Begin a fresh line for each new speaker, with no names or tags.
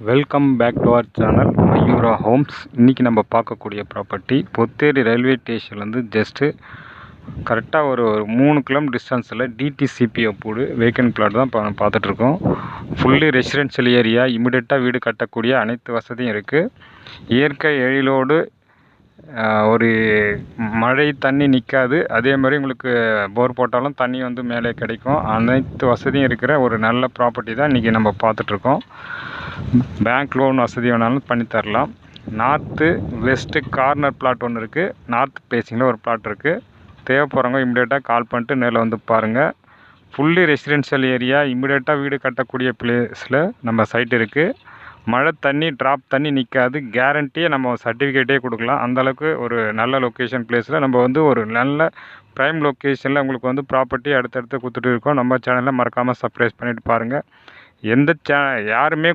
Welcome back to our channel Mayura homes. இன்றைக்கி நம்ம பார்க்கக்கூடிய ப்ராப்பர்ட்டி பொத்தேரி ரயில்வே ஸ்டேஷன்லேருந்து ஜஸ்ட்டு கரெக்டாக ஒரு 3 கிலோமீட்டர் டிஸ்டன்ஸில் டிடிசிபி அப்ரூவ்டு வேக்கன்ட் பிளாட் தான் இப்போ பார்த்துட்ருக்கோம். ஃபுல்லி ரெசிடென்ஷியல் ஏரியா, இமிடியட்டாக வீடு கட்டக்கூடிய அனைத்து வசதியும் இருக்குது. இயற்கை எழிலோடு ஒரு மழை தண்ணி நிற்காது. அதே மாதிரி உங்களுக்கு போர் போட்டாலும் தண்ணி வந்து மேலே கிடைக்கும். அனைத்து வசதியும் இருக்கிற ஒரு நல்ல ப்ராப்பர்ட்டி தான் இன்றைக்கி நம்ம பார்த்துட்ருக்கோம். பேங்க் லோன் வசதி வேணாலும் பண்ணித்தரலாம். நார்த்து வெஸ்ட்டு கார்னர் பிளாட் ஒன்று இருக்குது. நார்த் பேசிங்கில் ஒரு பிளாட் இருக்குது. தேவைப்படுறவங்க இமிடியேட்டாக கால் பண்ணிட்டு நேரில் வந்து பாருங்கள். ஃபுல்லி ரெசிடென்ஷியல் ஏரியா, இமிடியேட்டாக வீடு கட்டக்கூடிய பிளேஸில் நம்ம சைட் இருக்குது. மழை தண்ணி ட்ராப் தண்ணி நிற்காது. கேரண்டியே நம்ம சர்டிஃபிகேட்டே கொடுக்கலாம். அந்தளவுக்கு ஒரு நல்ல லொக்கேஷன் பிளேஸில் நம்ம வந்து ஒரு நல்ல ப்ரைம் லொக்கேஷனில் உங்களுக்கு வந்து ப்ராப்பர்ட்டி அடுத்தடுத்து கொடுத்துட்டு இருக்கோம். நம்ம சேனலில் மறக்காமல் சப்ஸ்கிரைப் பண்ணிவிட்டு பாருங்கள். யாருமே